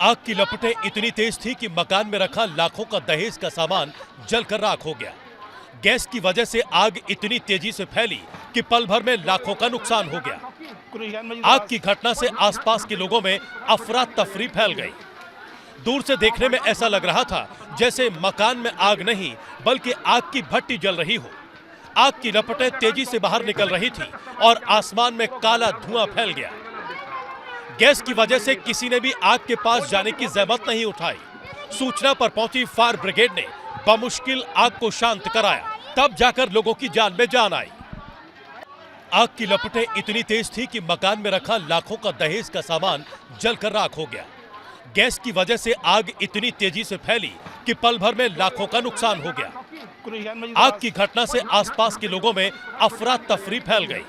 आग की लपटें इतनी तेज थी कि मकान में रखा लाखों का दहेज का सामान जलकर राख हो गया। गैस की वजह से आग इतनी तेजी से फैली कि पल भर में लाखों का नुकसान हो गया। आग की घटना से आसपास के लोगों में अफरा तफरी फैल गई। दूर से देखने में ऐसा लग रहा था जैसे मकान में आग नहीं बल्कि आग की भट्टी जल रही हो। आग की लपटें तेजी से बाहर निकल रही थी और आसमान में काला धुआं फैल गया। गैस की वजह से किसी ने भी आग के पास जाने की जहमत नहीं उठाई। सूचना पर पहुंची फायर ब्रिगेड ने बमुश्किल आग को शांत कराया, तब जाकर लोगों की जान में जान आई। आग की लपटें इतनी तेज थी कि मकान में रखा लाखों का दहेज का सामान जलकर राख हो गया। गैस की वजह से आग इतनी तेजी से फैली कि पल भर में लाखों का नुकसान हो गया। आग की घटना से आसपास के लोगों में अफरा तफरी फैल गई।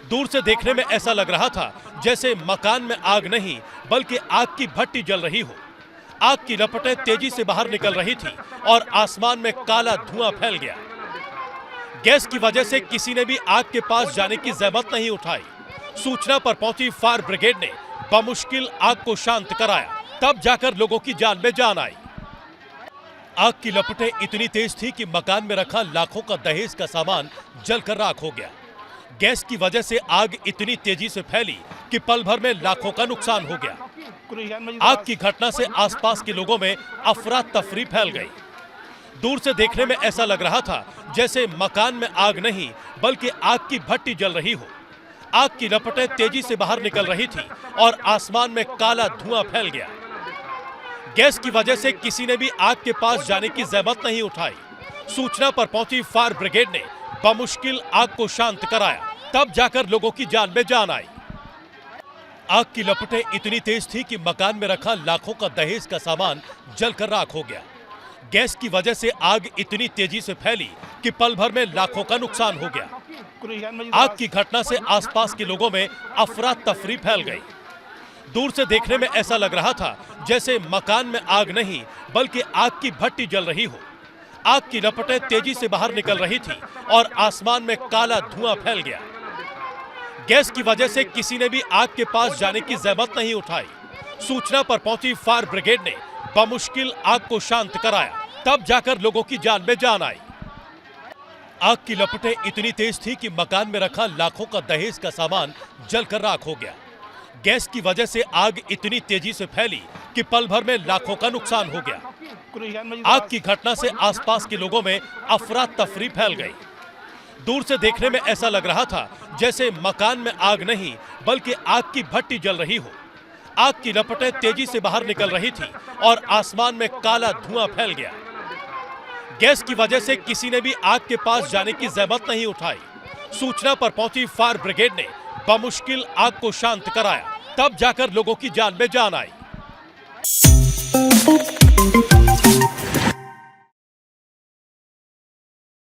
दूर से देखने में ऐसा लग रहा था जैसे मकान में आग नहीं बल्कि आग की भट्टी जल रही हो। आग की लपटें तेजी से बाहर निकल रही थी और आसमान में काला धुआं फैल गया। गैस की वजह से किसी ने भी आग के पास जाने की जहमत नहीं उठाई। सूचना पर पहुंची फायर ब्रिगेड ने बमुश्किल आग को शांत कराया, तब जाकर लोगों की जान में जान आई। आग की लपटें इतनी तेज थी कि मकान में रखा लाखों का दहेज का सामान जलकर राख हो गया। गैस की वजह से आग इतनी तेजी से फैली कि पल भर में लाखों का नुकसान हो गया। आग की घटना से आसपास के लोगों में अफरा तफरी फैल गई। दूर से देखने में ऐसा लग रहा था जैसे मकान में आग नहीं बल्कि आग की भट्टी जल रही हो। आग की लपटें तेजी से बाहर निकल रही थी और आसमान में काला धुआं फैल गया। गैस की वजह से किसी ने भी आग के पास जाने की जहमत नहीं उठाई। सूचना पर पहुंची फायर ब्रिगेड ने बमुश्किल आग को शांत कराया, तब जाकर लोगों की जान में जान आई। आग की लपटें इतनी तेज थी कि मकान में रखा लाखों का दहेज का सामान जलकर राख हो गया। गैस की वजह से आग इतनी तेजी से फैली कि पल भर में लाखों का नुकसान हो गया। आग की घटना से आसपास के लोगों में अफरा तफरी फैल गई। दूर से देखने में ऐसा लग रहा था जैसे मकान में आग नहीं बल्कि आग की भट्टी जल रही हो। आग की लपटें तेजी से बाहर निकल रही थी और आसमान में काला धुआं फैल गया। गैस की वजह से किसी ने भी आग के पास जाने की जहमत नहीं उठाई। सूचना पर पहुंची फायर ब्रिगेड ने बमुश्किल आग को शांत कराया, तब जाकर लोगों की जान में जान आई। आग की लपटें इतनी तेज थी कि मकान में रखा लाखों का दहेज का सामान जलकर राख हो गया। गैस की वजह से आग इतनी तेजी से फैली कि पल भर में लाखों का नुकसान हो गया। आग की घटना से आसपास के लोगों में अफरा तफरी फैल गई। दूर से देखने में ऐसा लग रहा था जैसे मकान में आग नहीं बल्कि आग की भट्टी जल रही हो। आग की लपटें तेजी से बाहर निकल रही थी और आसमान में काला धुआं फैल गया। गैस की वजह से किसी ने भी आग के पास जाने की जहमत नहीं उठाई। सूचना पर पहुंची फायर ब्रिगेड ने बमुश्किल आग को शांत कराया, तब जाकर लोगों की जान में जान आई।